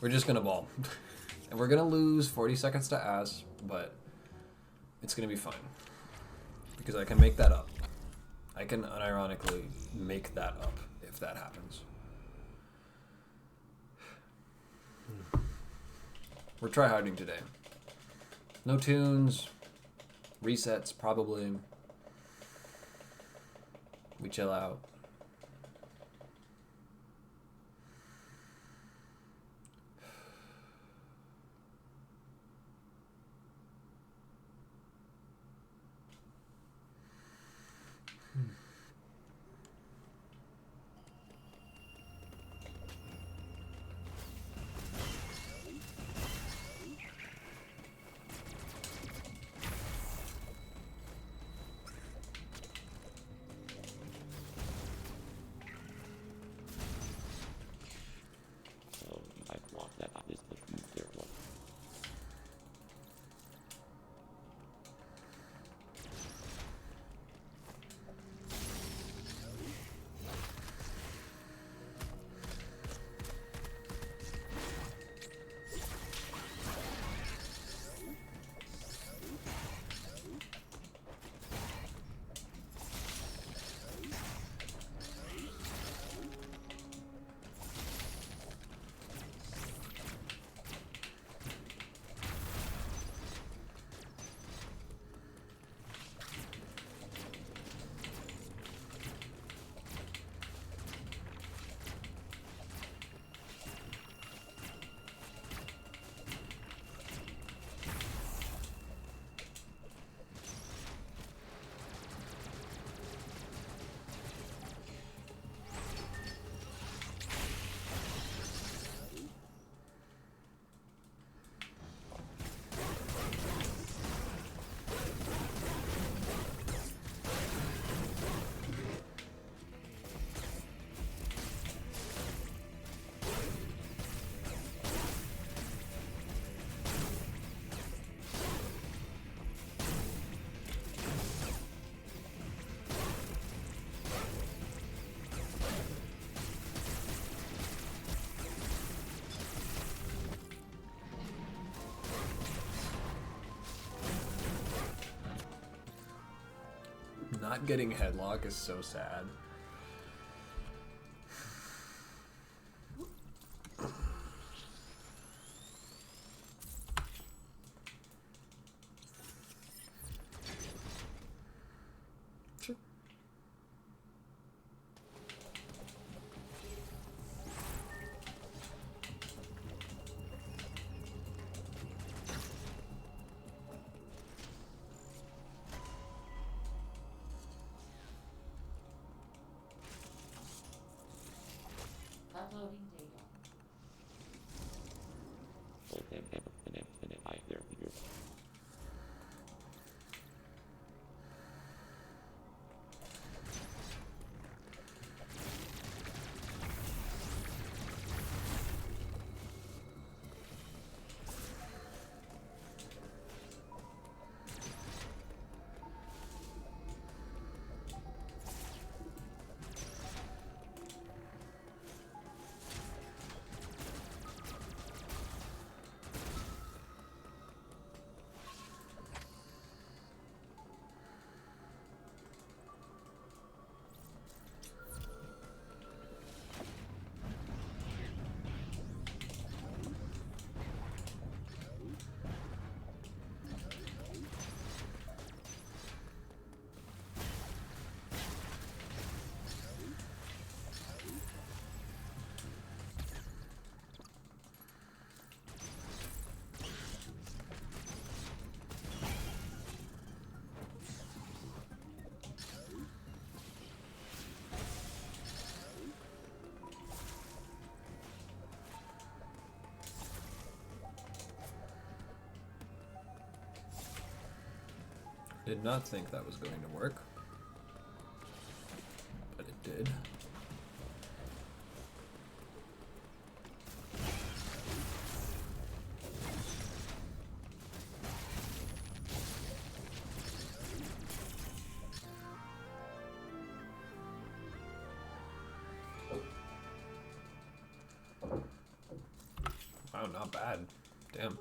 We're just gonna ball. And we're gonna lose 40 seconds to ass, but it's gonna be fine. Because I can make that up. I can unironically make that up if that happens. We're tryharding today. No tunes, resets probably. We chill out. Not getting headlock is so sad. Sure. Uploading data. Did not think that was going to work, but it did. Wow, not bad. Damn.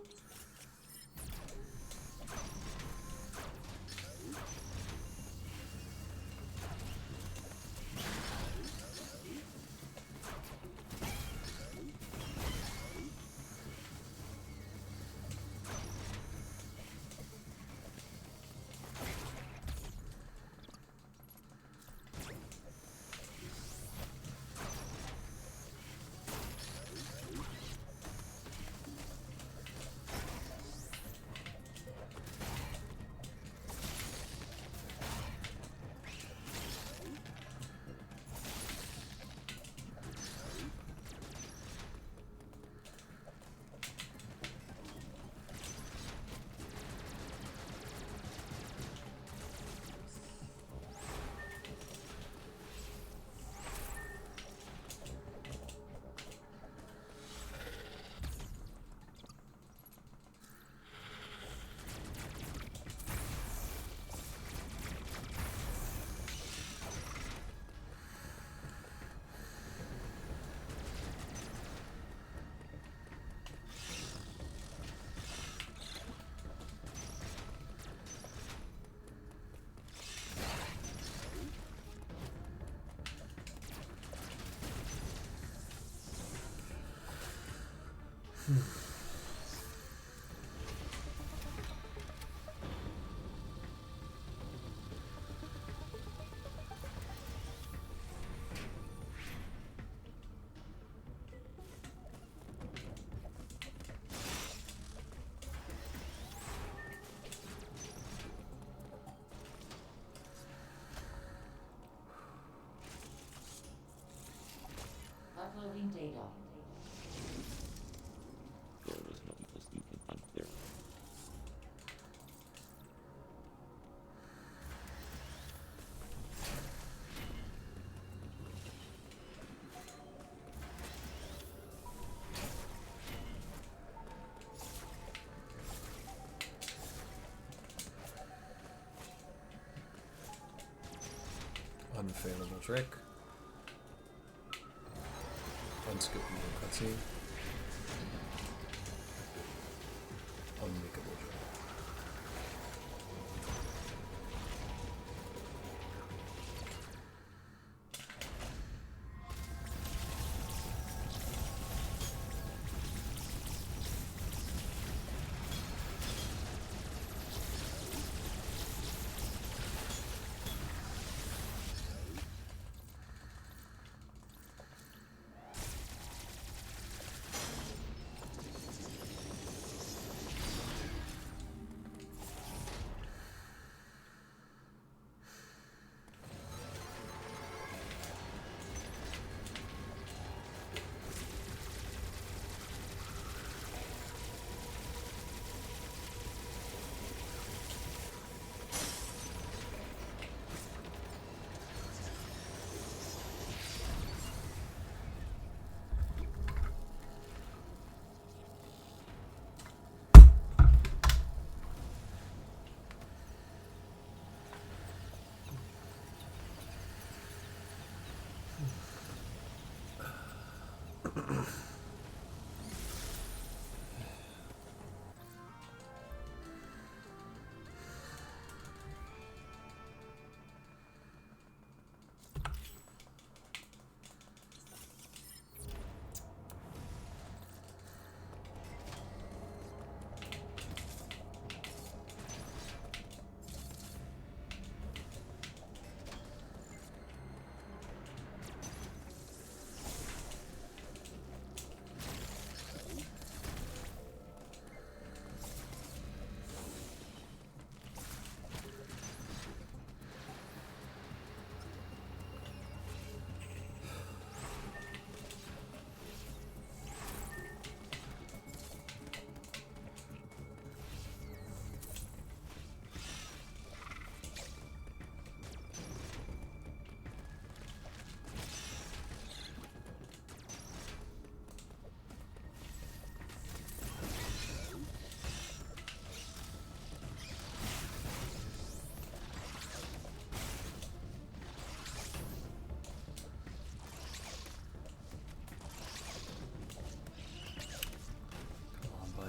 Uploading data. Unfailable trick. Unskippable cutscene. Unmakeable trick.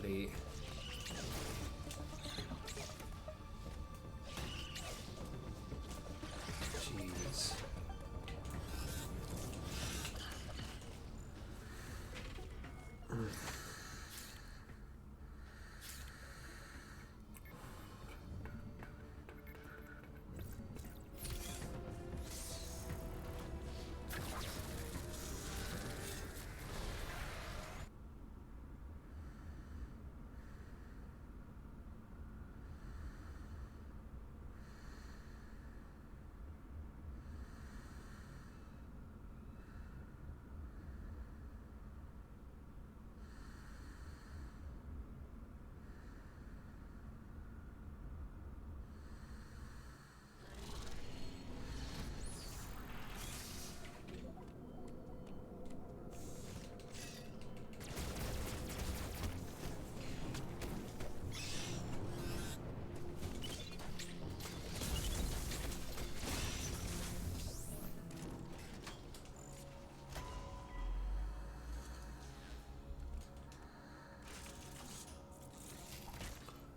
buddy. Jeez.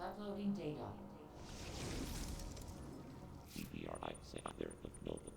Uploading data. TBRI sector uploaded.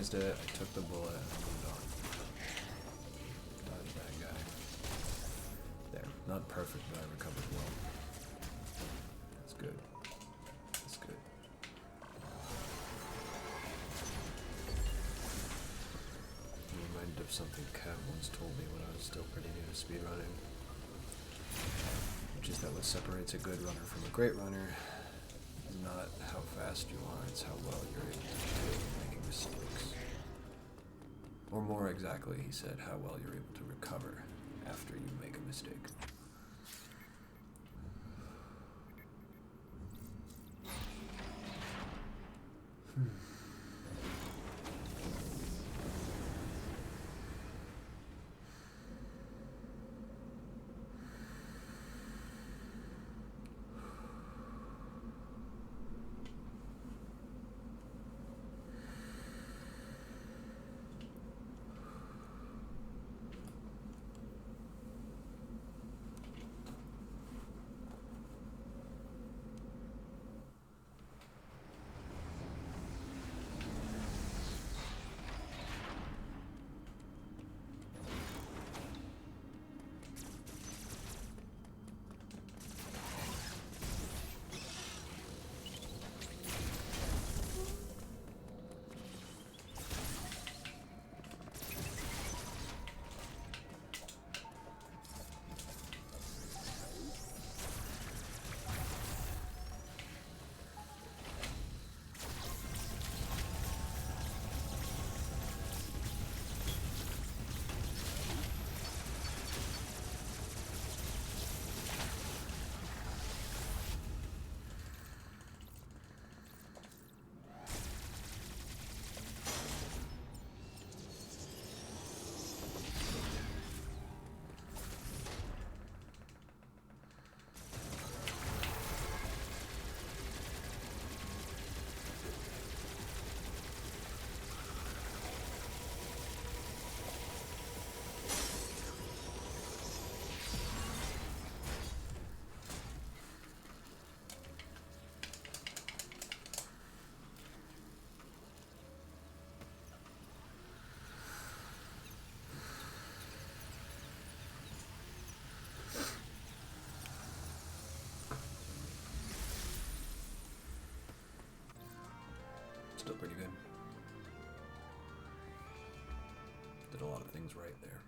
recognized it, I took the bullet, and I moved on. Dodge that guy. There. Not perfect, but I recovered well. That's good. That's good. I'm reminded of something Kat once told me when I was still pretty new to speedrunning. Which is that what separates a good runner from a great runner is not how fast you are, it's how well you're able to do making mistakes. Or more exactly, he said, how well you're able to recover after you make a mistake. Still pretty good. Did a lot of things right there.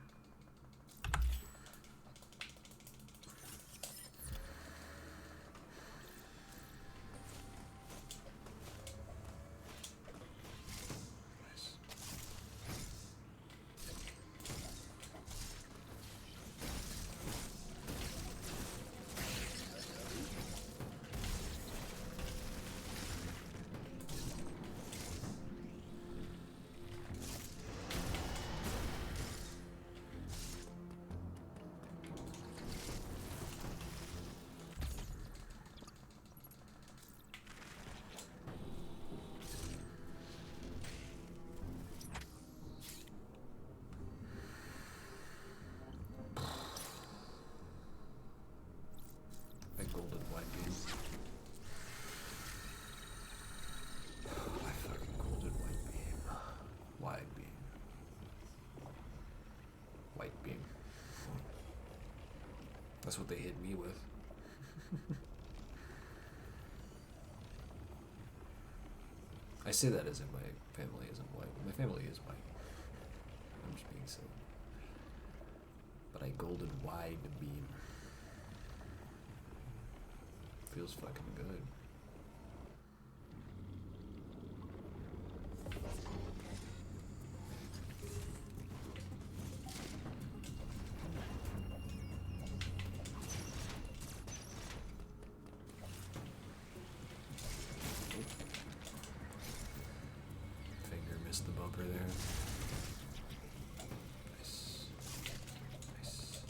Nice. I golden white beam. I fucking golden white beam. Wide beam. White beam. That's what they hit me with. I say that as if my family isn't white. My family is white. I'm just being silly. But I golden wide beam. Feels fucking good. Finger missed the bumper there. Nice. Nice.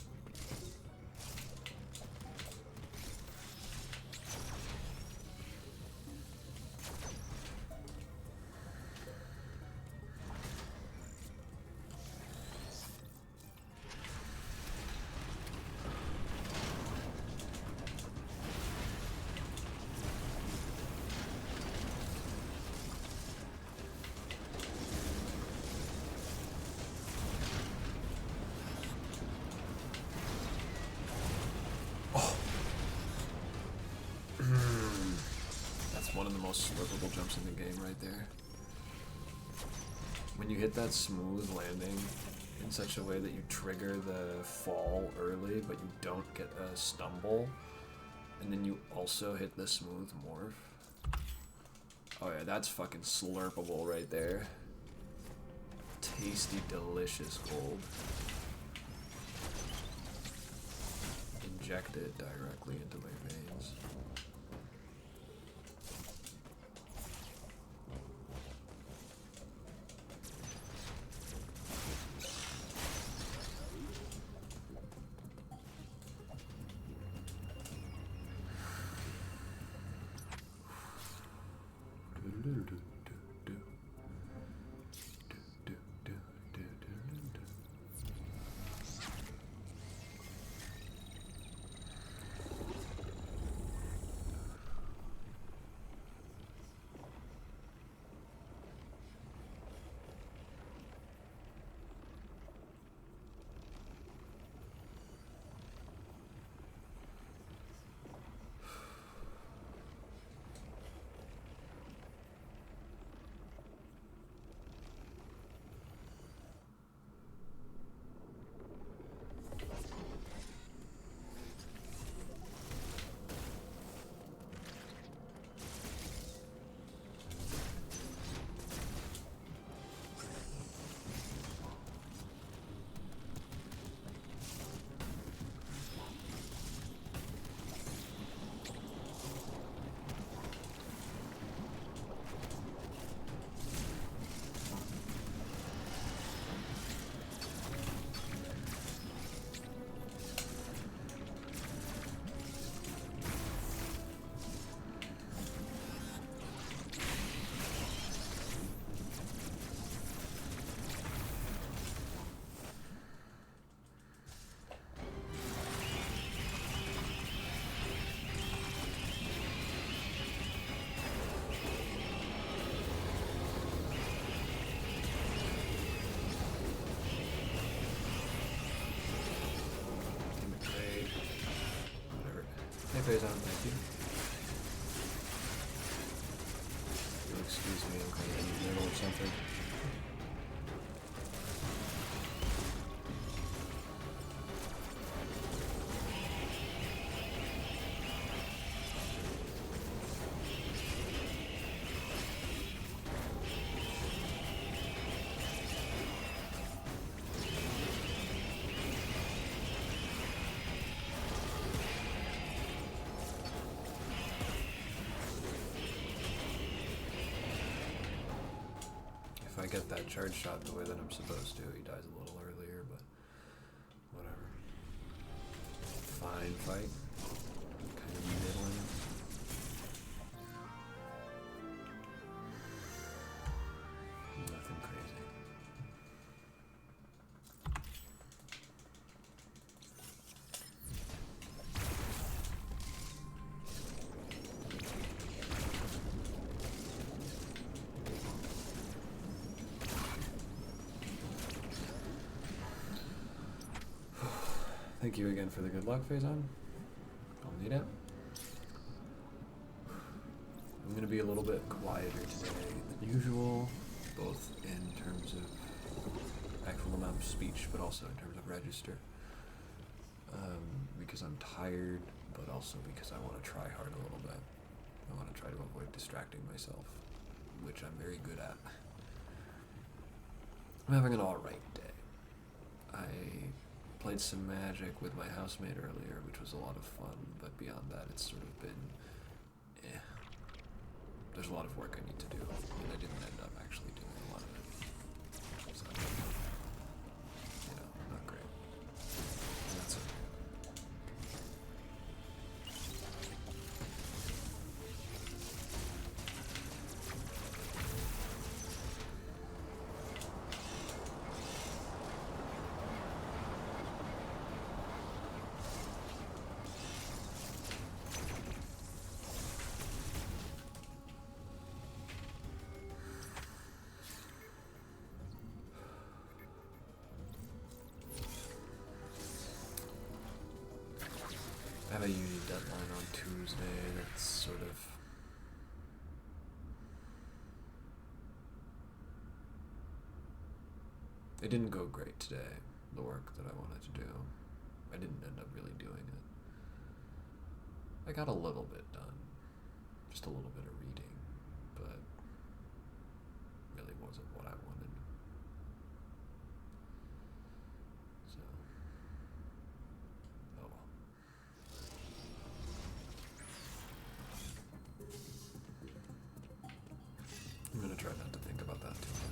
one of the most slurpable jumps in the game right there. When you hit that smooth landing in such a way that you trigger the fall early, but you don't get a stumble, and then you also hit the smooth morph. Oh yeah, that's fucking slurpable right there. Tasty, delicious gold. Inject it directly into my veins. Phase on, thank you. You'll excuse me, I'm kind of in the middle of something. If I get that charge shot the way that I'm supposed to, he dies a little earlier, but whatever. Fine fight. Kind of middling. Nothing crazy. Thank you again for the good luck, Faison. I'll need it. I'm going to be a little bit quieter today than usual, both in terms of actual amount of speech, but also in terms of register. Because I'm tired, but also because I want to try hard a little bit. I want to try to avoid distracting myself, which I'm very good at. I'm having an alright day. I played some Magic with my housemate earlier, which was a lot of fun, but beyond that, it's sort of been, There's a lot of work I need to do, and I didn't end up actually doing a lot of it. So, not great. And that's okay. I have a uni deadline on Tuesday that's sort of It didn't go great today, the work that I wanted to do. I didn't end up really doing it. I got a little bit done. Just a little bit of reading, but really wasn't what I wanted. So, oh well. I'm gonna try not to think about that too much.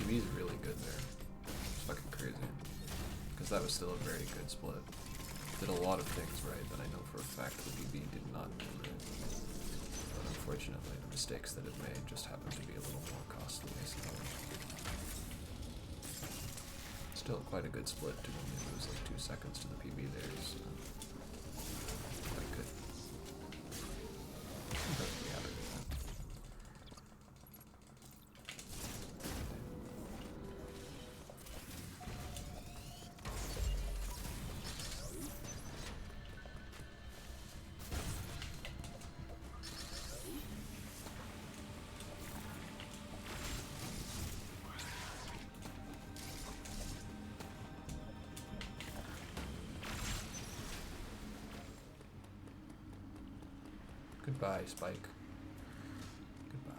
PB's really good there. It's fucking crazy. Because that was still a very good split. Did a lot of things right that I know for a fact the PB did not do right. But unfortunately, the mistakes that it made just happened to be a little more costly, so. Still quite a good split to only lose like 2 seconds to the PB there, so. Quite good. I'm perfectly happy with that. Goodbye, Spike. Goodbye.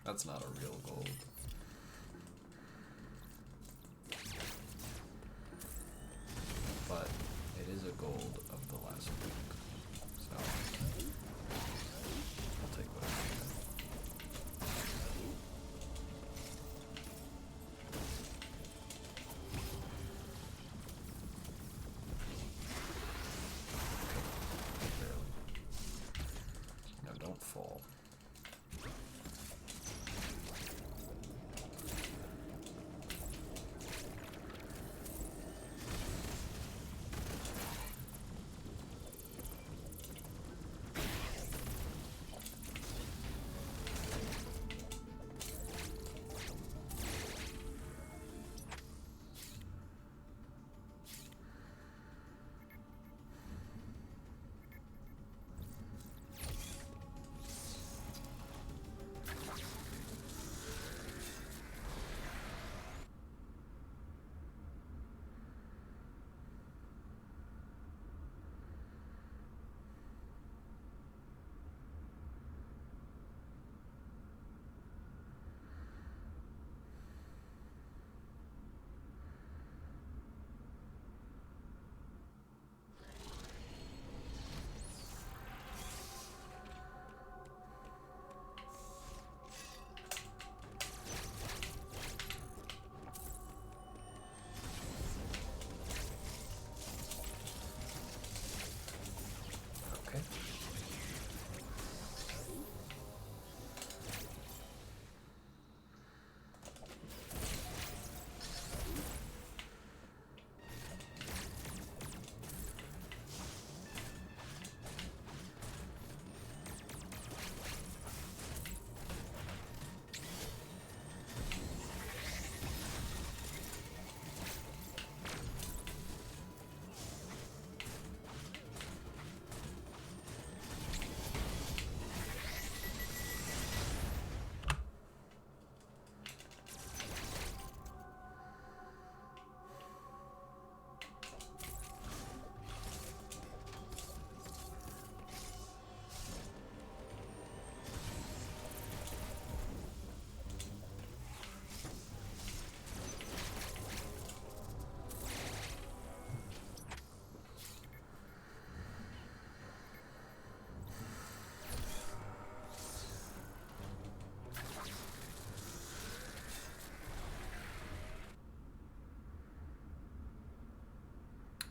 That's not a real gold. But it is a gold of the last week. So I'll take what I can. Barely. No, don't fall. Okay.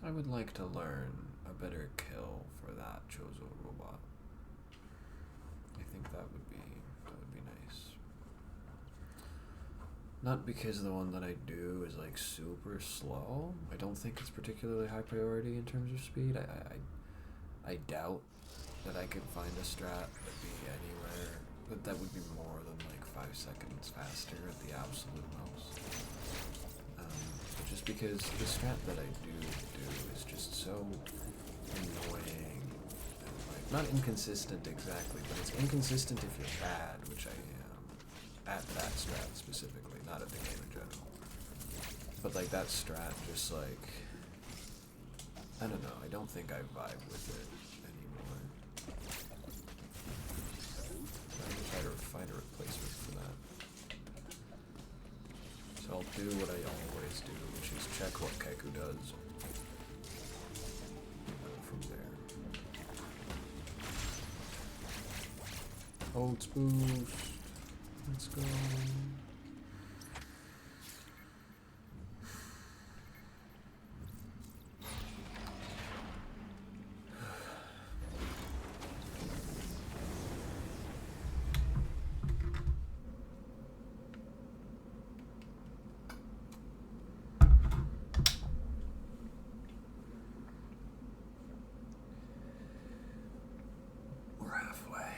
I would like to learn a better kill for that Chozo robot. I think that would be nice. Not because the one that I do is like super slow. I don't think it's particularly high priority in terms of speed. I doubt that I could find a strat that'd be anywhere that would be more than like 5 seconds faster at the absolute most. Just because the strat that I do is just so annoying and like not inconsistent exactly, but it's inconsistent if you're bad, which I am at that strat specifically, not at the game in general. But like that strat just like I don't know, I don't think I vibe with it anymore. I'm gonna try to find a replacement for that. So I'll do what I always do, which is check what Keku does. And go from there. Holds boost. Let's go. We're halfway.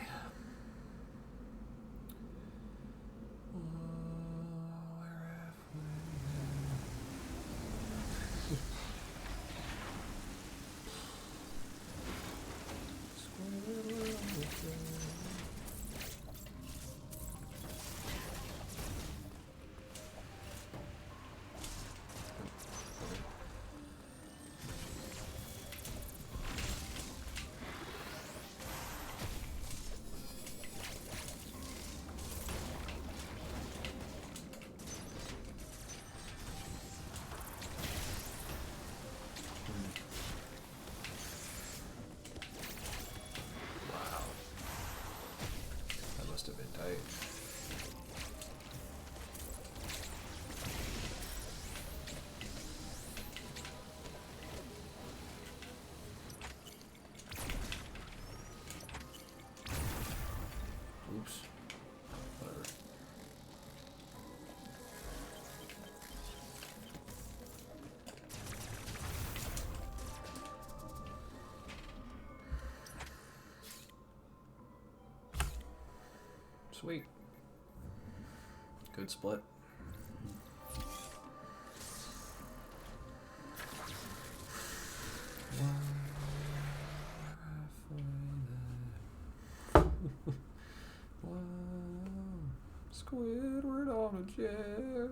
Sweet. Good split. Squidward on a chair.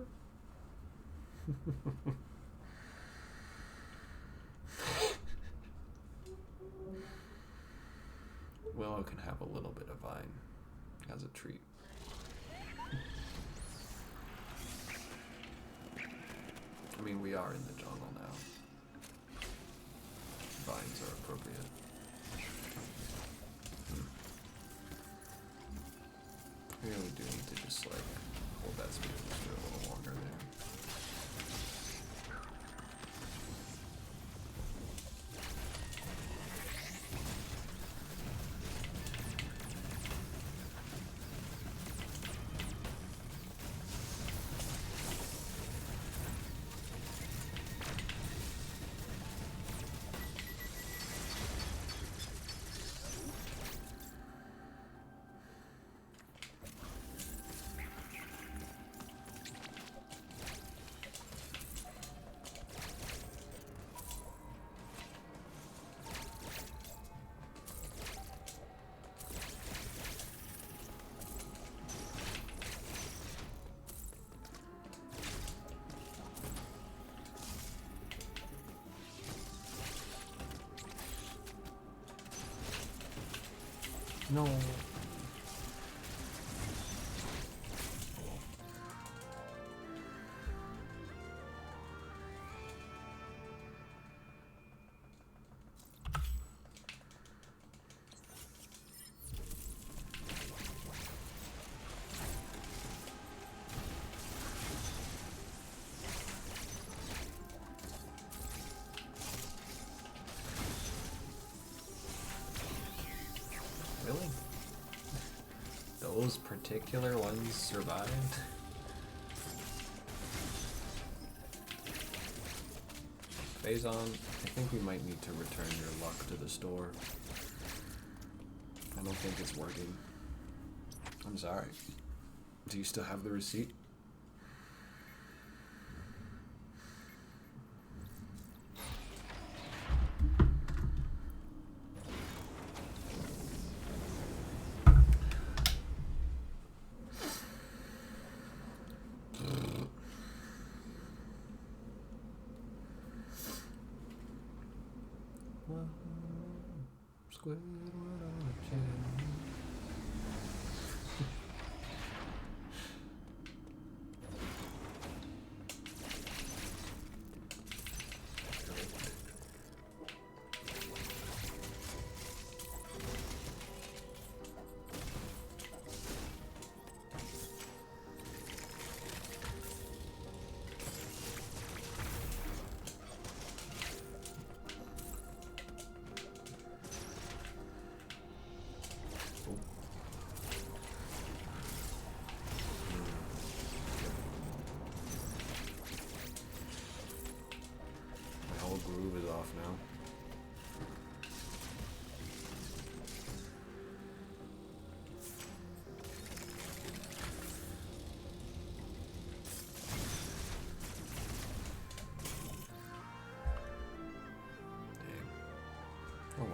Willow can have a little bit of vine as a treat. I mean, we are in the jungle now. Vines are appropriate. We really do need to just like hold that speed just for a little longer there. No. Really? Those particular ones survived? Phazon, I think we might need to return your luck to the store. I don't think it's working. I'm sorry. Do you still have the receipt? Squidward on a chair. Groove is off now. Dang. Oh well.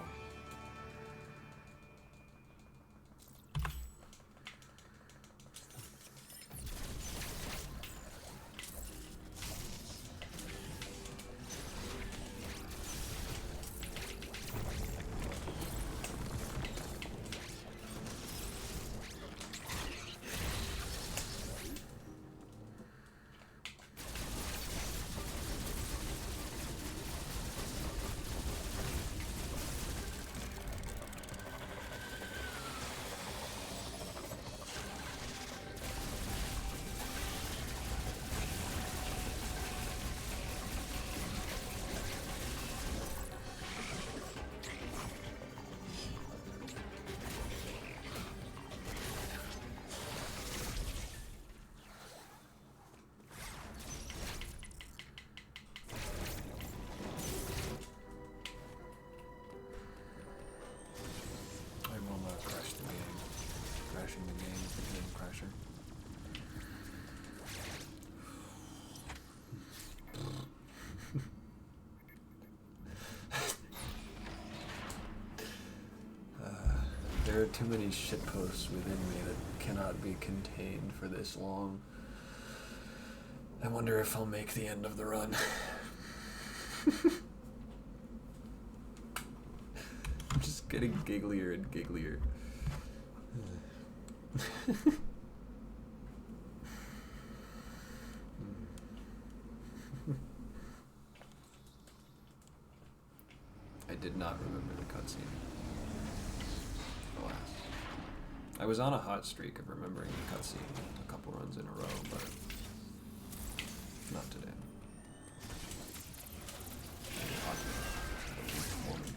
too many shitposts within me that cannot be contained for this long. I wonder if I'll make the end of the run. I'm just getting gigglier and gigglier. I did not remember the cutscene. Alas. I was on a hot streak of remembering the cutscene a couple runs in a row, but not today. Hot moment.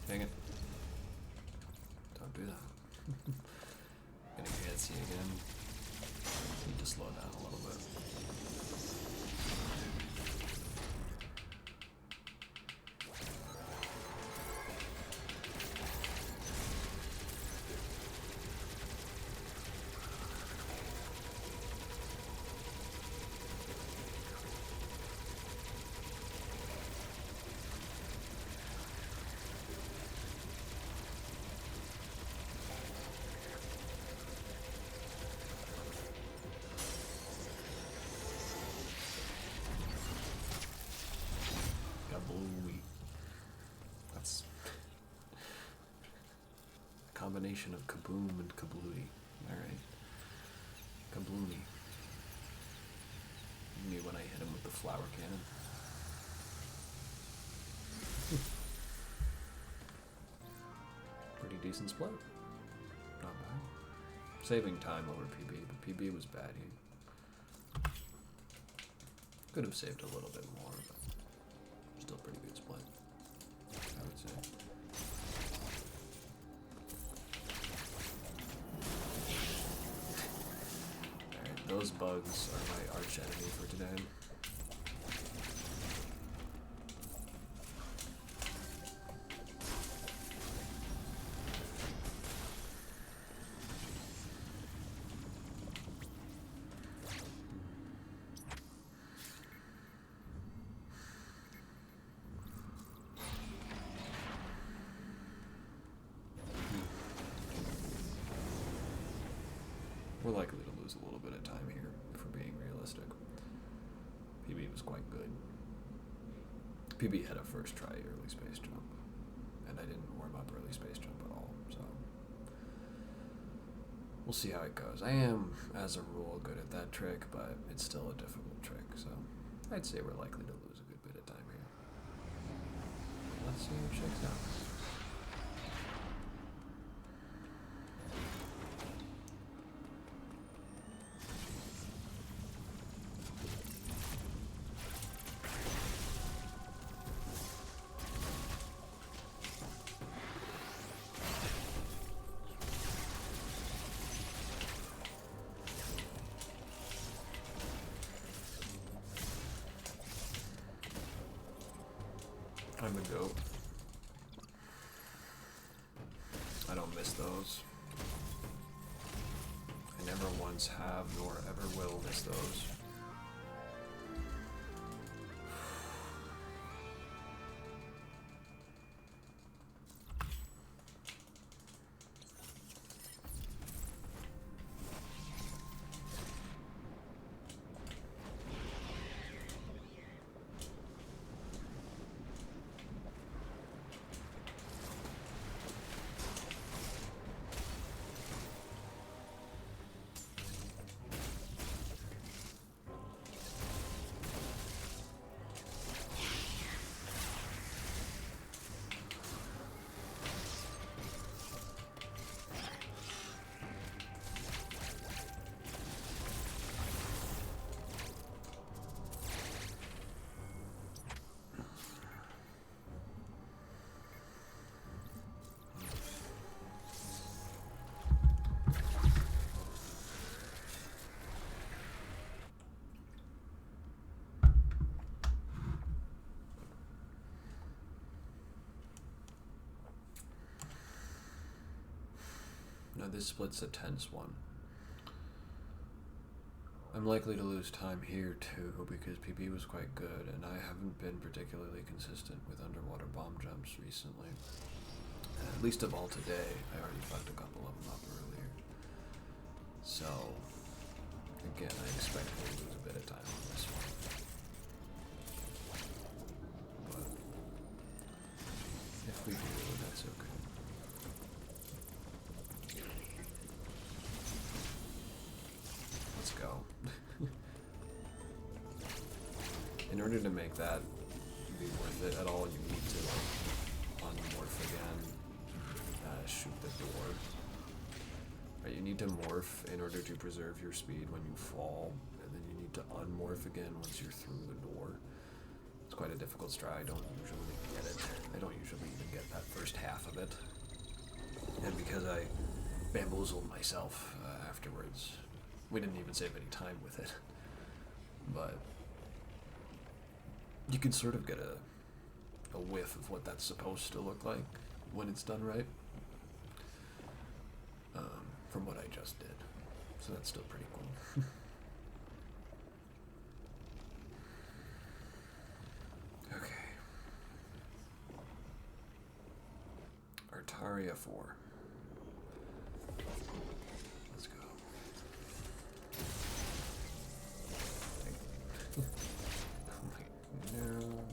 Dang it. Don't do that. Getting antsy again. Need to slow down a little bit. That's a combination of kaboom and kablooey. Alright. Kabloony. Me when I hit him with the flower cannon. Pretty decent split. Not bad. Saving time over PB, but PB was bad. He could have saved a little bit more, but still pretty good split, I would say. Alright, those bugs are my arch enemy for today. We're likely to lose a little bit of time here, if we're being realistic. PB was quite good. PB had a first try early space jump, and I didn't warm up early space jump at all, so we'll see how it goes. I am, as a rule, good at that trick, but it's still a difficult trick, so I'd say we're likely to lose a good bit of time here. Let's see how it shakes out. I'm a goat. I don't miss those. I never once have, nor ever will miss those. This split's a tense one. I'm likely to lose time here too, because PB was quite good, and I haven't been particularly consistent with underwater bomb jumps recently. At least of all today, I already fucked a couple of them up earlier. So, again, I expect we'll lose a bit of time on this one. But, if we do, that's okay. Let's go. In order to make that be worth it at all, you need to unmorph again, shoot the door. Right, you need to morph in order to preserve your speed when you fall, and then you need to unmorph again once you're through the door. It's quite a difficult strat. I don't usually get it. I don't usually even get that first half of it. And because I bamboozled myself afterwards, we didn't even save any time with it. But you can sort of get a whiff of what that's supposed to look like when it's done right, from what I just did. So that's still pretty cool. Okay. Artaria 4. Let's go. No.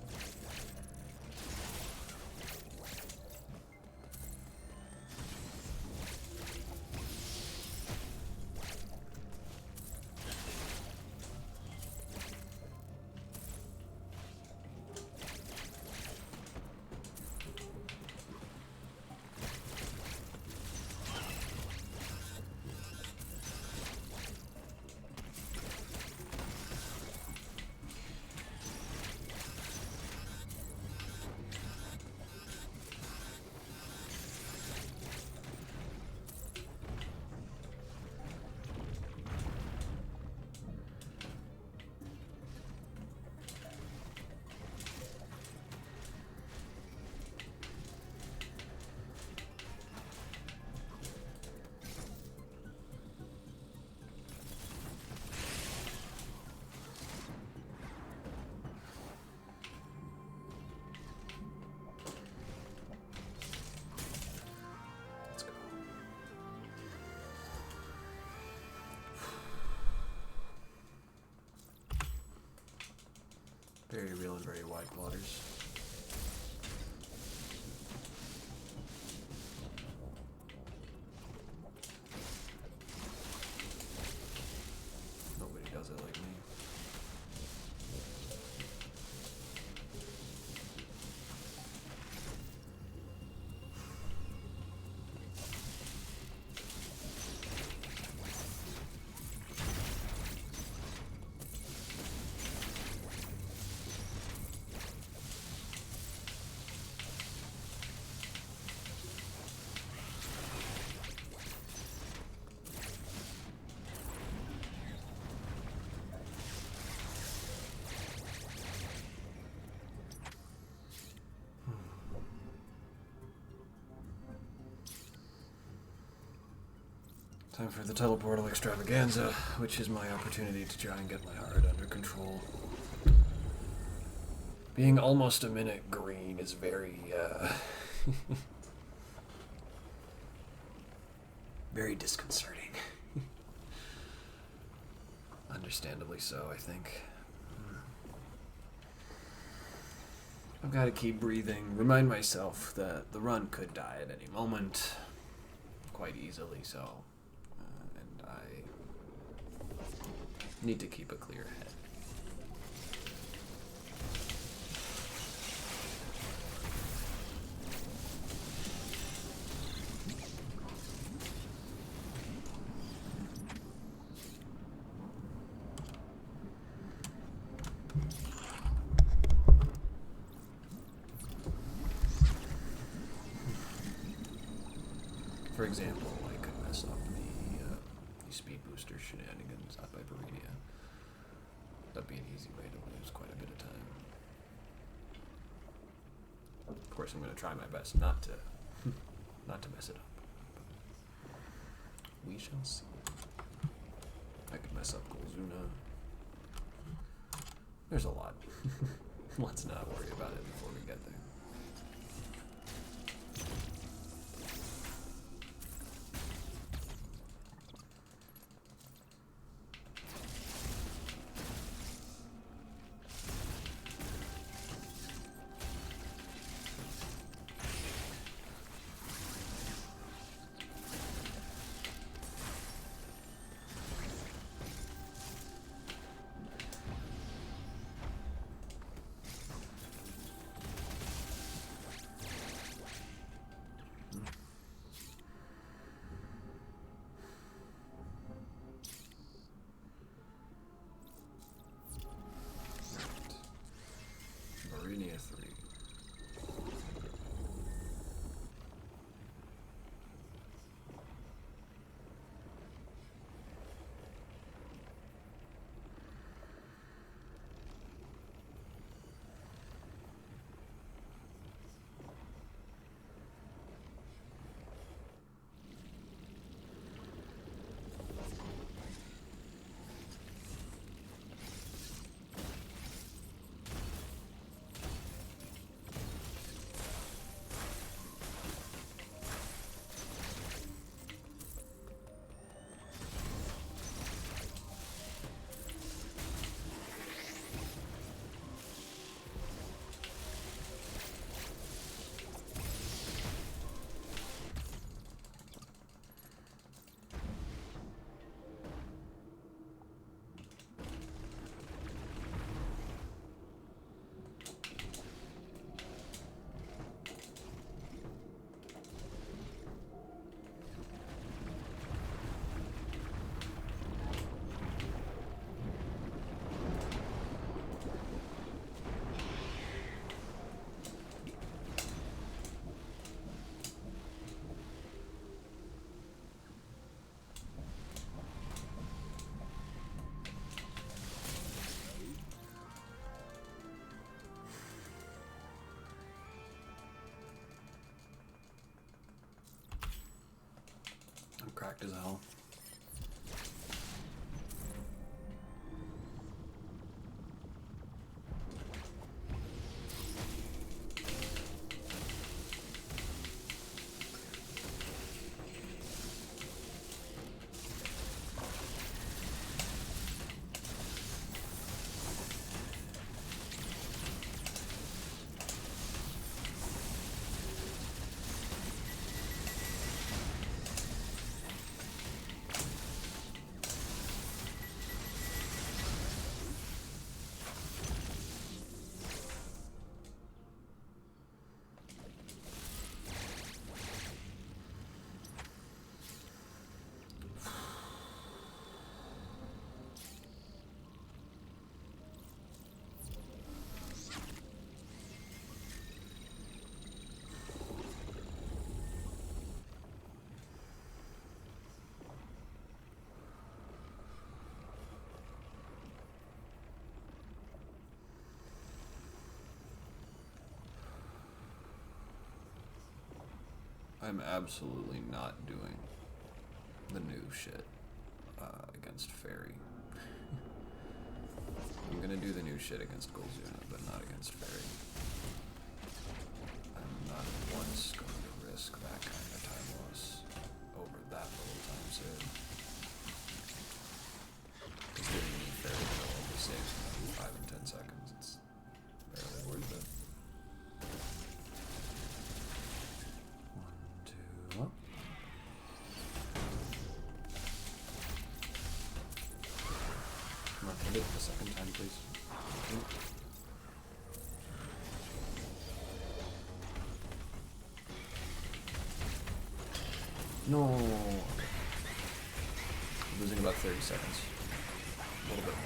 Very real and very wide waters. Nobody does it like me. Time for the teleportal extravaganza, which is my opportunity to try and get my heart under control. Being almost a minute green is very, very disconcerting. Understandably so, I think. I've got to keep breathing, remind myself that the run could die at any moment, quite easily so. And I need to keep a clear head. For example, I could mess up the speed booster shenanigans up by Baridia. That'd be an easy way to lose quite a bit of time. Of course, I'm going to try my best not to mess it up. We shall see. I could mess up Golzuna. There's a lot. Let's not worry about it before we get there. Marinia 3. I'm cracked as hell. I'm absolutely not doing the new shit against Fairy. I'm gonna do the new shit against Golzuna, but not against Fairy. I'm not once going to risk that kind of time loss over that little time save. Because giving me Fairy will only saves me 5 and 10 seconds. It's barely worth it. Up. Come on, hit it the second time, please. No. Losing about 30 seconds. A little bit more.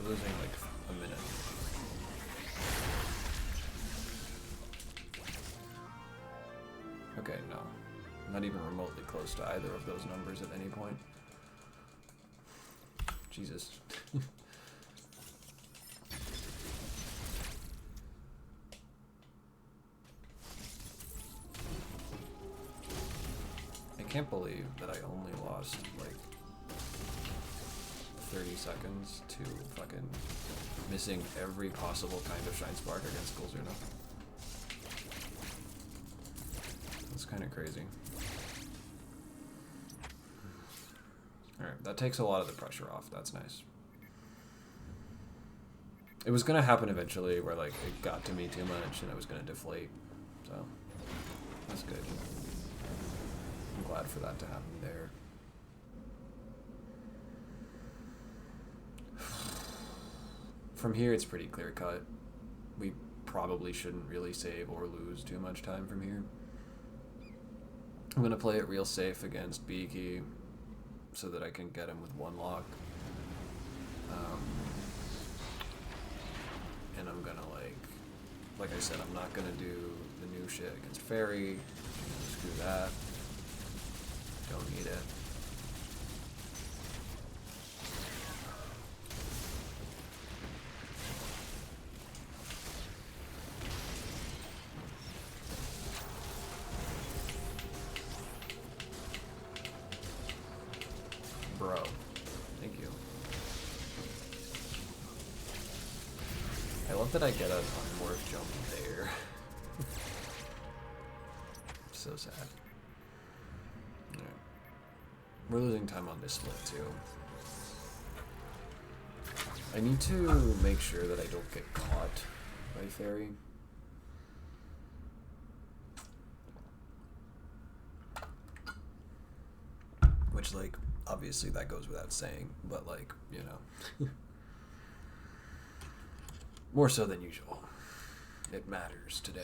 losing like a minute. Okay, no. Not even remotely close to either of those numbers at any point. Jesus. I can't believe that I only lost like 30 seconds to fucking missing every possible kind of Shine Spark against Golzuna. That's kind of crazy. Alright, that takes a lot of the pressure off. That's nice. It was gonna happen eventually where like it got to me too much and it was gonna deflate. So that's good. I'm glad for that to happen there. From here it's pretty clear cut. We probably shouldn't really save or lose too much time from here. I'm gonna play it real safe against B-Key so that I can get him with one lock. And I'm gonna like I said, I'm not gonna do the new shit against Fairy. Screw that. Don't need it. Bro, thank you. I love that I get a unworth jump there. So sad. Right. We're losing time on this split too. I need to make sure that I don't get caught by Fairy. Which, like, obviously that goes without saying, but like, you know. More so than usual. It matters today.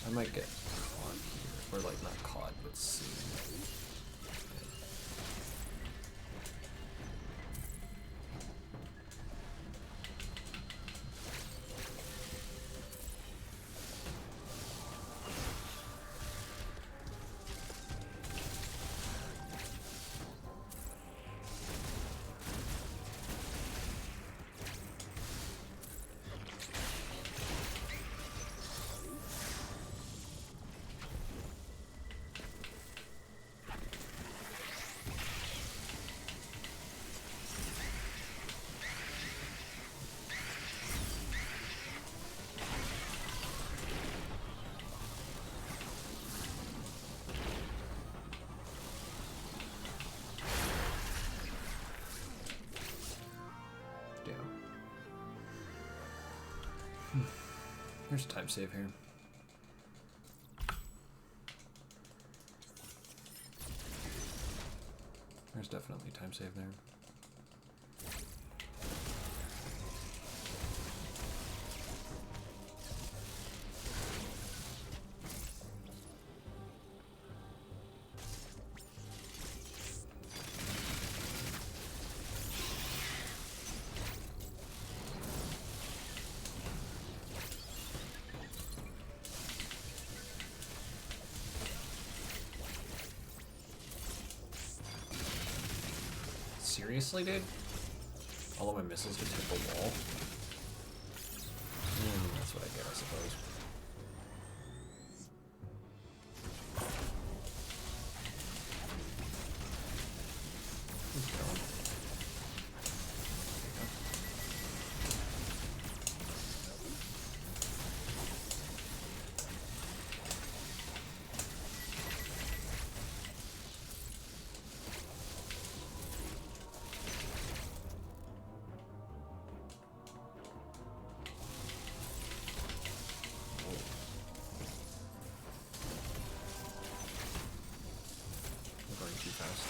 I might get caught here. Or like not caught, but seen. There's a time save here. There's definitely time save there. Seriously, dude? All of my missiles just hit the wall? That's what I get, I suppose. fast.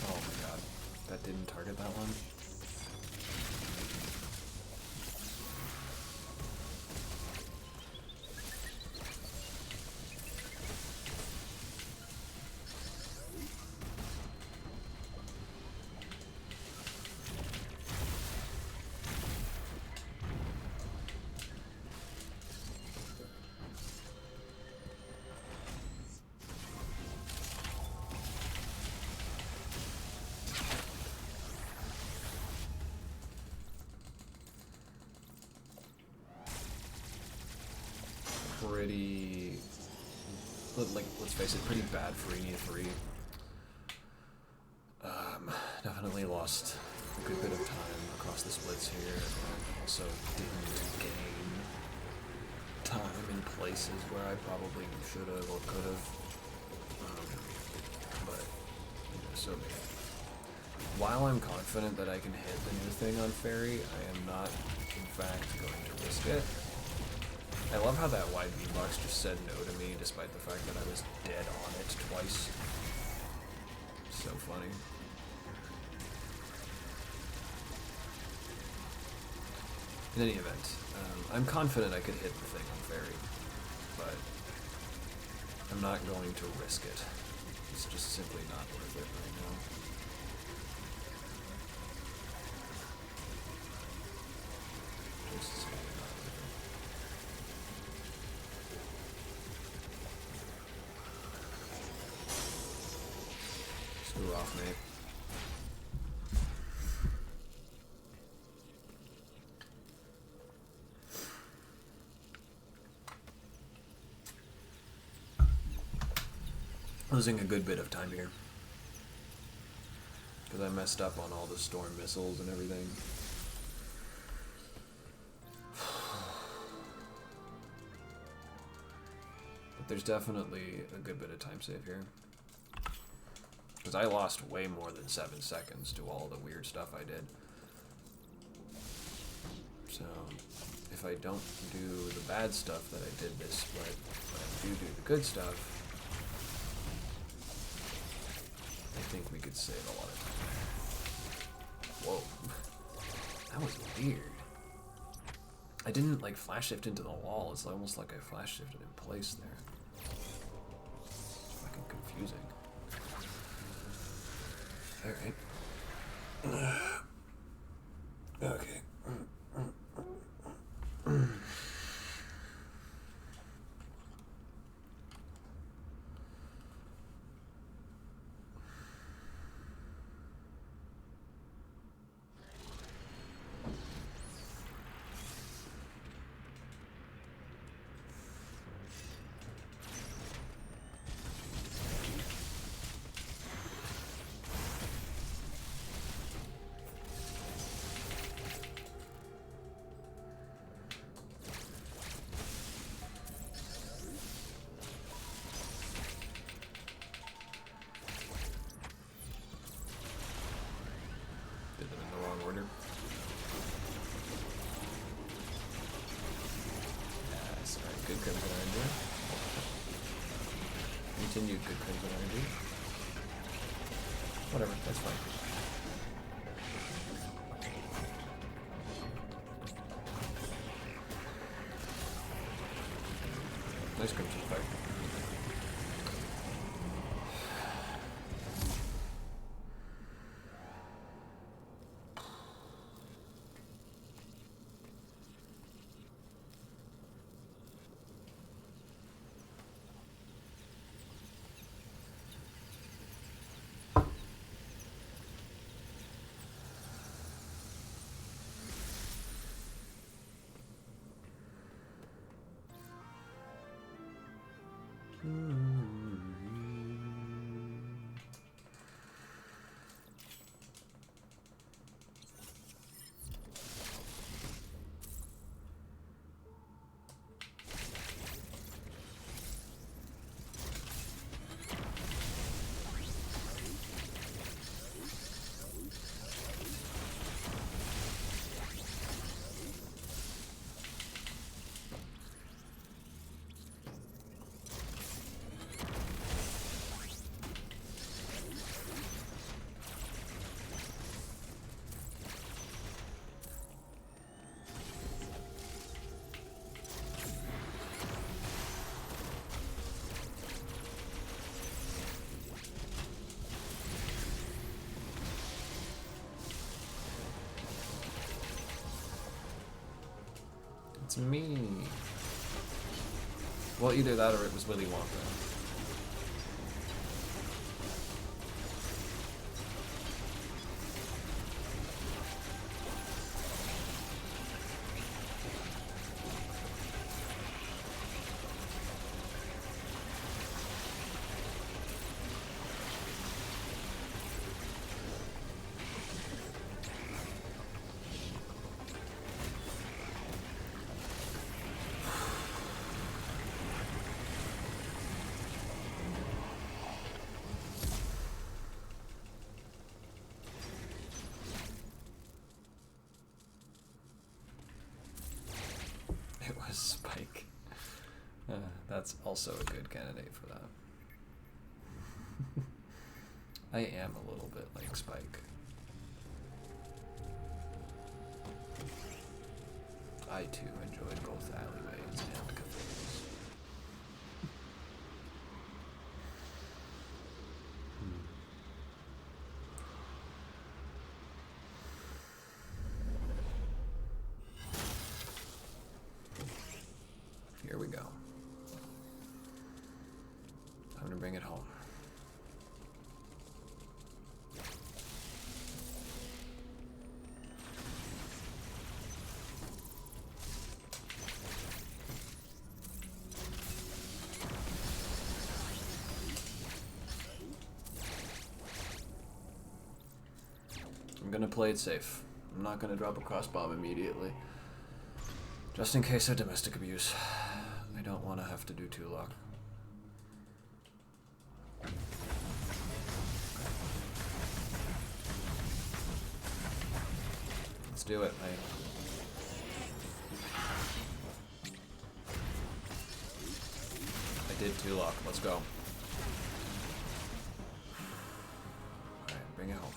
Oh my god. That didn't target that one? Pretty, like, let's face it, pretty bad for Enia 3. Definitely lost a good bit of time across the splits here. Also didn't gain time in places where I probably should have or could have. But, you know, so be it. While I'm confident that I can hit the new thing on Fairy, I am not, in fact, going to risk it. I love how that wide beatbox just said no to me, despite the fact that I was dead on it twice. So funny. In any event, I'm confident I could hit the thing on Fairy, but I'm not going to risk it. It's just simply not worth it right now. Just simply not worth it. Screw off, mate. Losing a good bit of time here. Because I messed up on all the storm missiles and everything. But there's definitely a good bit of time save here. Because I lost way more than 7 seconds to all the weird stuff I did. So, if I don't do the bad stuff that I did this split, but I do the good stuff, I think we could save a lot of time. Whoa. That was weird. I didn't, like, flash shift into the wall. It's almost like I flash shifted in place there. It's fucking confusing. Alright. Okay. Good Crimson RNG. Continued good Crimson RNG. Whatever, that's fine. Nice Crimson fight. It's me. Well, either that or it was Willy Wonka. It was Spike. That's also a good candidate for that. I am a little bit like Spike. I too enjoyed both alleyways and cafes. Here we go. Time to bring it home. I'm gonna play it safe. I'm not gonna drop a cross bomb immediately. Just in case of domestic abuse. I don't want to have to do 2-lock. Let's do it, mate. I did 2-lock. Let's go. Alright, bring it home.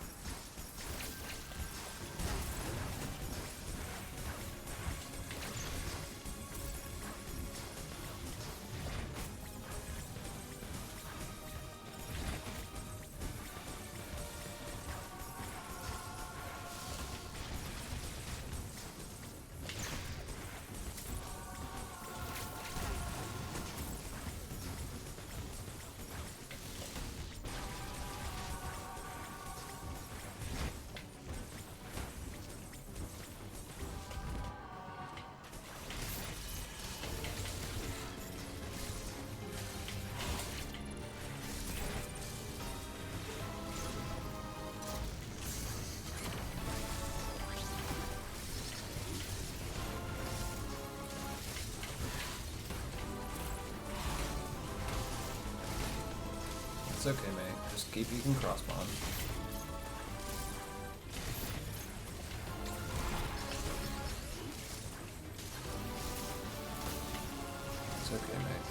It's okay, mate. Just keep using crossbomb. It's okay, mate.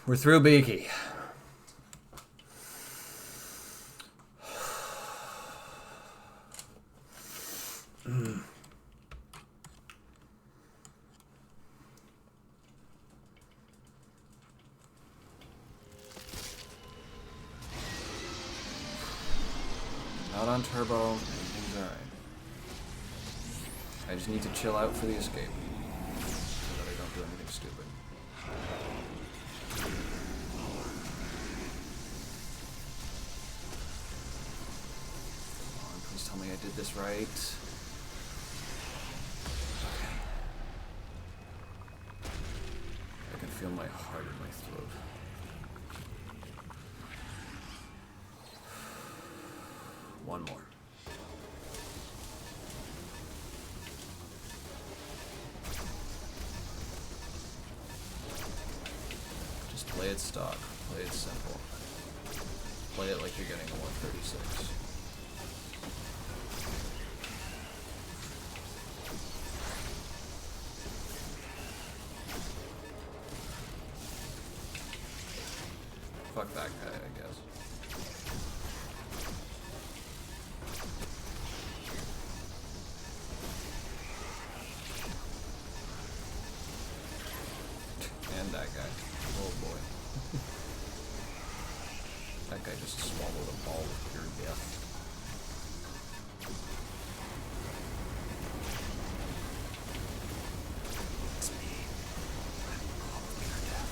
We're through Beaky. Not on turbo, everything's alright. I just need to chill out for the escape, so that I don't do anything stupid. Come on, please tell me I did this right. Okay. I can feel my heart in my throat. One more. Just play it stock. Play it simple. Play it like you're getting a 136. Fuck that guy, I guess. And that guy. Oh boy. That guy just swallowed a ball of pure death. It's me. I'm ball of pure death.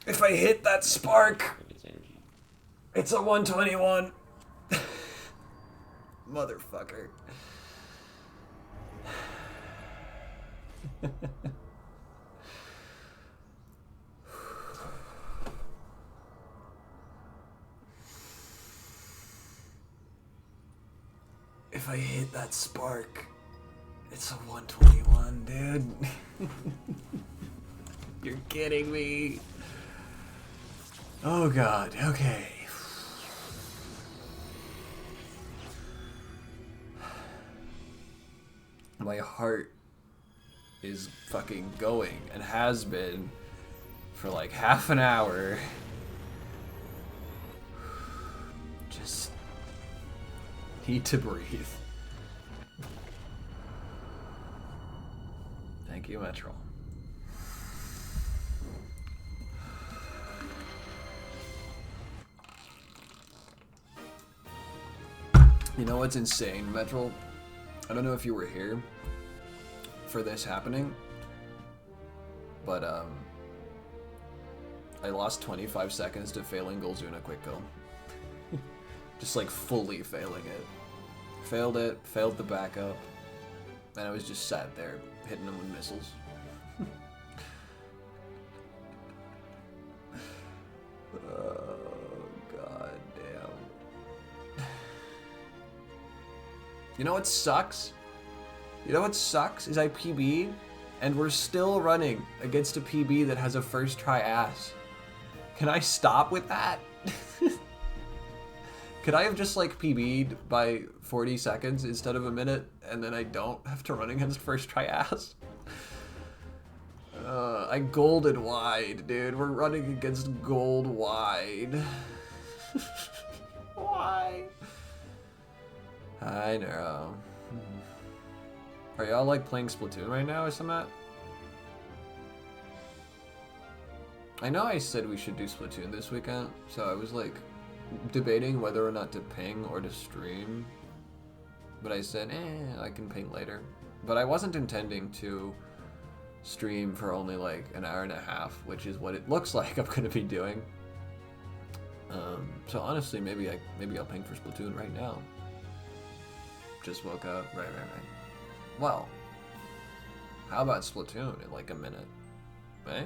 If I hit that spark, Its energy. it's a 121. Motherfucker. If I hit that spark, it's a 121, dude. You're kidding me. Oh god, okay. My heart is fucking going and has been for like half an hour. Just need to breathe. Thank you, Metro. You know what's insane, Metro? I don't know if you were here for this happening, but I lost 25 seconds to failing Golzuna quick kill. Just like fully failing it. Failed it, failed the backup, and I was just sat there hitting them with missiles. Oh, god damn. You know what sucks? You know what sucks is I PB'd and we're still running against a PB that has a first try ass. Can I stop with that? Could I have just like PB'd by 40 seconds instead of a minute and then I don't have to run against first try ass? I golded wide, dude. We're running against gold wide. Why? I know. Are y'all like playing Splatoon right now or something? I know I said we should do Splatoon this weekend, so I was like debating whether or not to ping or to stream. But I said, I can ping later. But I wasn't intending to stream for only like an hour and a half, which is what it looks like I'm gonna be doing. So honestly, maybe I'll ping for Splatoon right now. Just woke up. Right. Well, how about Splatoon in like a minute? Eh?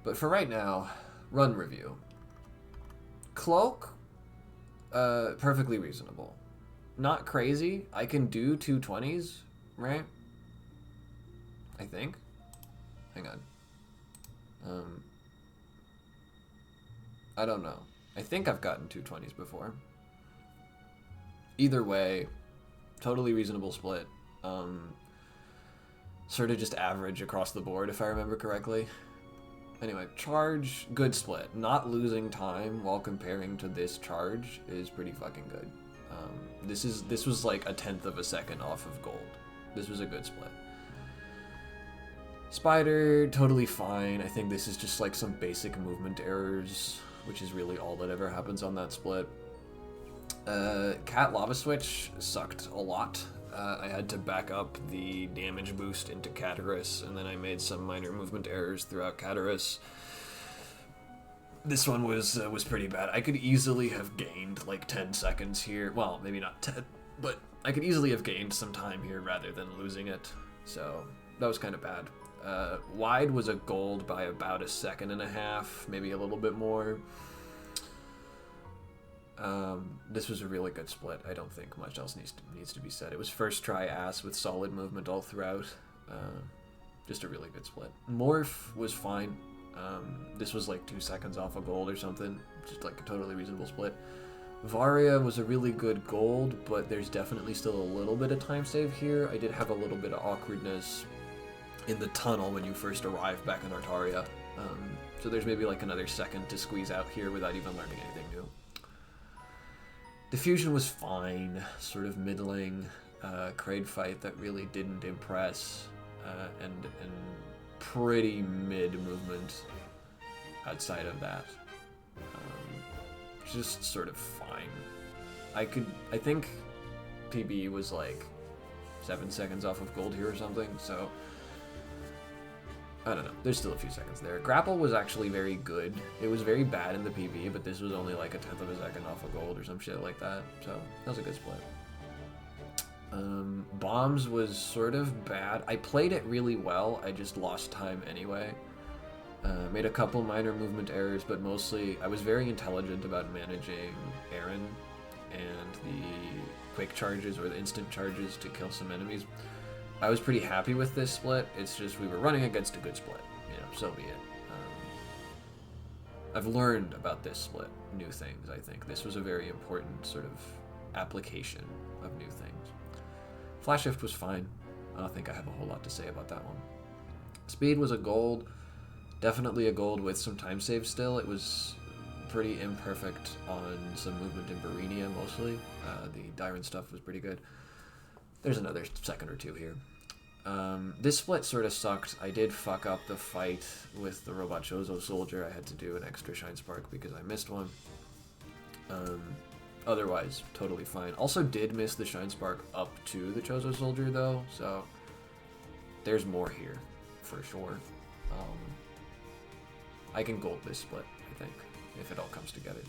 But for right now, run review. Cloak, perfectly reasonable. Not crazy. I can do 220s, right? I think. Hang on. I don't know. I think I've gotten 220s before. Either way, totally reasonable split. Sort of just average across the board, if I remember correctly. Anyway, charge, good split. Not losing time while comparing to this charge is pretty fucking good. This was like 1/10 of a second off of gold. This was a good split. Spider, totally fine. I think this is just like some basic movement errors, which is really all that ever happens on that split. Cat Lava Switch sucked a lot. I had to back up the damage boost into Catarus, and then I made some minor movement errors throughout Catarus. This one was pretty bad. I could easily have gained like 10 seconds here. Well, maybe not 10, but I could easily have gained some time here rather than losing it. So that was kind of bad. Wide was a gold by about 1.5 seconds, maybe a little bit more. This was a really good split. I don't think much else needs to be said. It was first try ass with solid movement all throughout. Just a really good split. Morph was fine. This was like 2 seconds off a gold or something, just like a totally reasonable split. Varia was a really good gold, but there's definitely still a little bit of time save here. I did have a little bit of awkwardness in the tunnel when you first arrive back in Artaria. So there's maybe like another second to squeeze out here without even learning anything new. Diffusion was fine, sort of middling. Kraid fight that really didn't impress, and pretty mid movement outside of that. Just sort of fine. I think PB was like 7 seconds off of gold here or something, so I don't know. There's still a few seconds there. Grapple was actually very good. It was very bad in the PB, but this was only like 1/10 of a second off of gold or some shit like that, so that was a good split. Bombs was sort of bad. I played it really well, I just lost time anyway. Made a couple minor movement errors, but mostly I was very intelligent about managing Aaron and the quick charges or the instant charges to kill some enemies. I was pretty happy with this split. It's just we were running against a good split, so be it. I've learned about this split new things, I think. This was a very important sort of application of new things. Flash shift was fine. I don't think I have a whole lot to say about that one. Speed was a gold. Definitely a gold with some time save still. It was pretty imperfect on some movement in Barinia mostly. The Dyron stuff was pretty good. There's another second or two here. This split sort of sucked. I did fuck up the fight with the Robot Chozo Soldier. I had to do an extra Shine Spark because I missed one. Otherwise, totally fine. Also did miss the Shine Spark up to the Chozo Soldier though, so there's more here for sure. I can gold this split, I think, if it all comes together.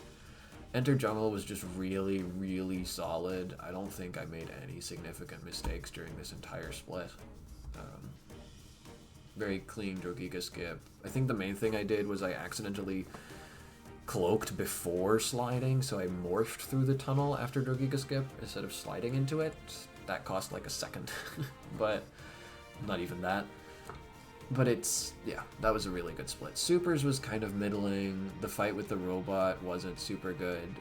Enter Jungle was just really, really solid. I don't think I made any significant mistakes during this entire split. Very clean Drogiga skip. I think the main thing I did was I accidentally cloaked before sliding, so I morphed through the tunnel after Drogiga skip instead of sliding into it. That cost like a second, but not even that. But yeah, that was a really good split. Supers was kind of middling. The fight with the robot wasn't super good.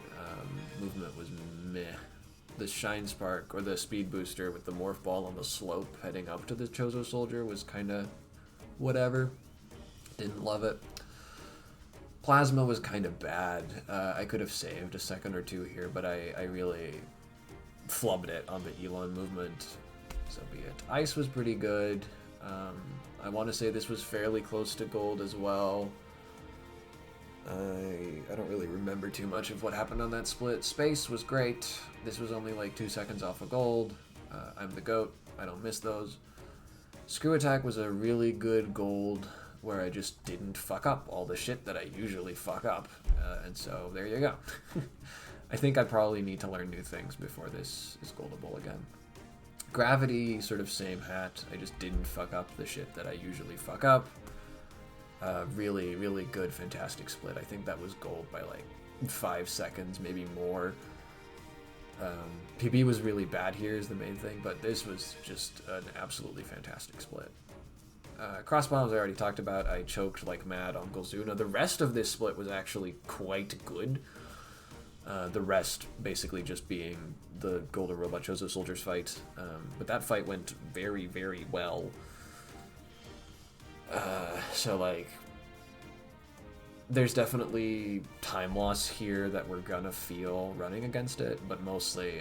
Movement was meh. The Shine Spark, or the Speed Booster with the Morph Ball on the slope heading up to the Chozo Soldier was kind of whatever. Didn't love it. Plasma was kind of bad. I could have saved a second or two here, but I really flubbed it on the Elon movement. So be it. Ice was pretty good. I want to say this was fairly close to gold as well. I don't really remember too much of what happened on that split. Space was great. This was only like 2 seconds off of gold. I'm the GOAT. I don't miss those. Screw Attack was a really good gold where I just didn't fuck up all the shit that I usually fuck up. And so there you go. I think I probably need to learn new things before this is goldable again. Gravity, sort of same hat. I just didn't fuck up the shit that I usually fuck up. Really, really good, fantastic split. I think that was gold by like 5 seconds, maybe more. PB was really bad here is the main thing, but this was just an absolutely fantastic split. Cross bombs I already talked about. I choked like mad on Golzuna. The rest of this split was actually quite good. The rest basically just being the Golden Robot Chozo Soldiers fight. But that fight went very, very well. So, like, there's definitely time loss here that we're gonna feel running against it, but mostly,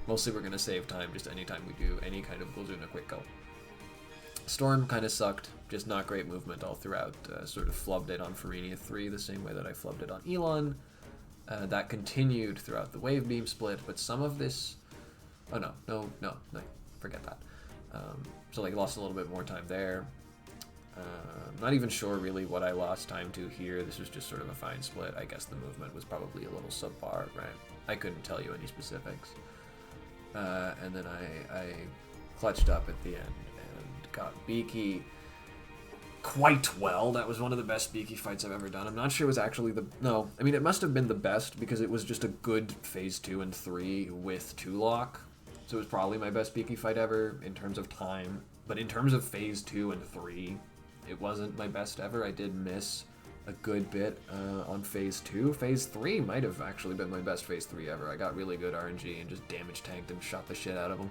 mostly we're gonna save time just anytime we do any kind of Golzuna quick go. Storm kind of sucked, just not great movement all throughout. Sort of flubbed it on Farenia 3 the same way that I flubbed it on Elon. That continued throughout the Wave Beam split, but some of this... Oh, no, forget that. So, like, lost a little bit more time there. Not even sure really what I lost time to here. This was just sort of a fine split. I guess the movement was probably a little subpar, right? I couldn't tell you any specifics. And then I clutched up at the end and got Beaky quite well. That was one of the best Beaky fights I've ever done. I'm not sure it was actually no, I mean, it must have been the best because it was just a good phase 2 and 3 with 2-lock. So it was probably my best Beaky fight ever in terms of time. But in terms of phase 2 and 3, it wasn't my best ever. I did miss a good bit on phase 2. Phase 3 might have actually been my best phase 3 ever. I got really good RNG and just damage tanked and shot the shit out of them,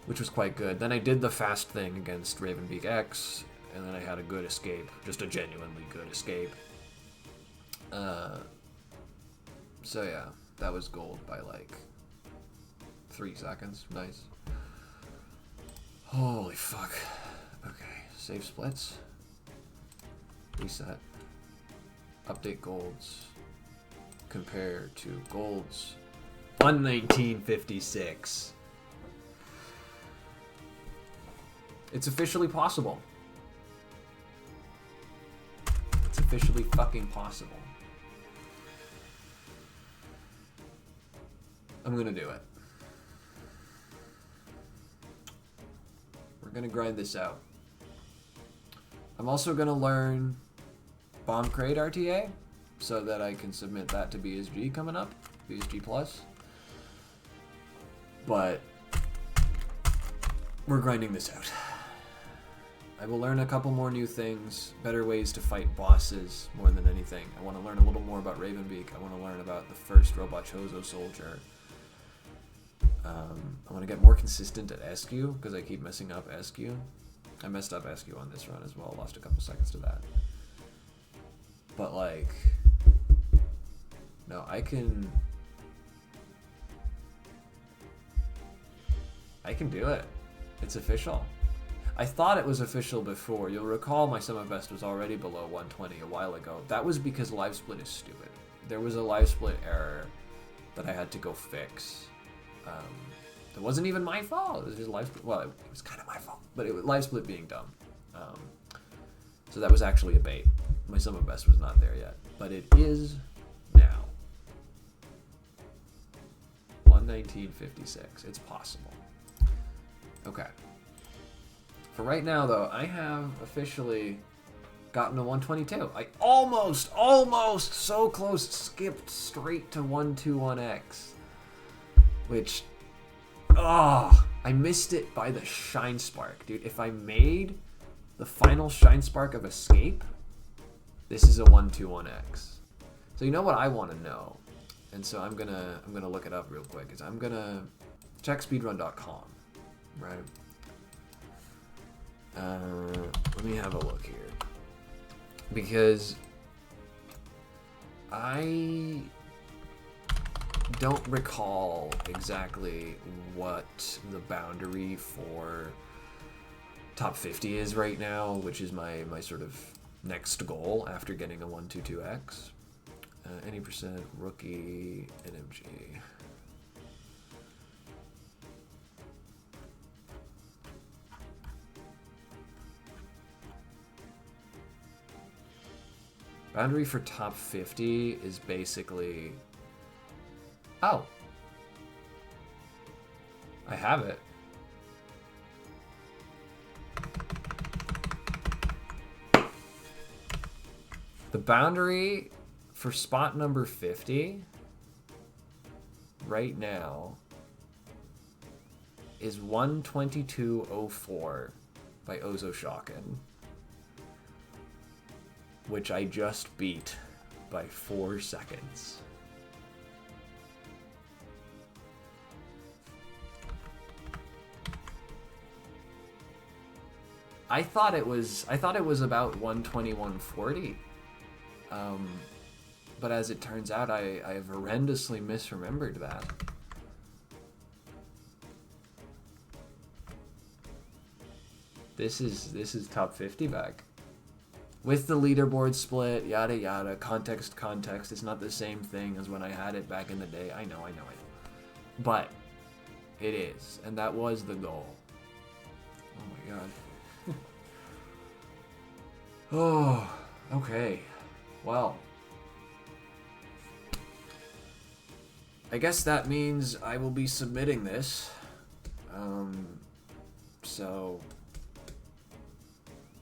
which was quite good. Then I did the fast thing against Ravenbeak X, and then I had a good escape, just a genuinely good escape. So yeah, that was gold by like 3 seconds. Nice. Holy fuck. Okay, save splits. Reset. Update golds. Compare to golds. 119.56. It's officially possible. It's officially fucking possible. I'm gonna do it. We're gonna grind this out. I'm also gonna learn Bomb Crate RTA so that I can submit that to BSG coming up, BSG Plus. But we're grinding this out. I will learn a couple more new things, better ways to fight bosses more than anything. I want to learn a little more about Ravenbeak. I want to learn about the first Robot Chozo soldier. I want to get more consistent at SQ because I keep messing up SQ. I messed up SQ on this run as well, lost a couple seconds to that. But like, no, I can do it. It's official. I thought it was official before. You'll recall my summer best was already below 120 a while ago. That was because live split is stupid. There was a live split error that I had to go fix. It wasn't even my fault. It was just live split. Well, it was kind of my fault, but it was live split being dumb. So that was actually a bait. My summer best was not there yet, but it is now. 119.56. It's possible. Okay. For right now, though, I have officially gotten to 122. I almost, so close, skipped straight to 121X. Which, I missed it by the Shine Spark. Dude, if I made the final Shine Spark of Escape, this is a 121X. So you know what I want to know? And so I'm gonna look it up real quick. Is I'm gonna check speedrun.com, right? Let me have a look here. Because I don't recall exactly what the boundary for top 50 is right now, which is my sort of next goal after getting a 122X. Any percent rookie NMG. Boundary for top 50 is basically... Oh. I have it. The boundary for spot number 50 right now is 122.04 by Ozo Shocken, which I just beat by 4 seconds. I thought it was about 121.40. But as it turns out, I have horrendously misremembered that. This is top 50 back. With the leaderboard split, yada yada, context, it's not the same thing as when I had it back in the day. I know. But it is, and that was the goal. Oh my god. Oh, okay. Well, I guess that means I will be submitting this. So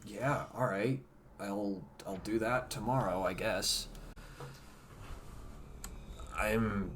yeah, all right. I'll do that tomorrow, I guess. I'm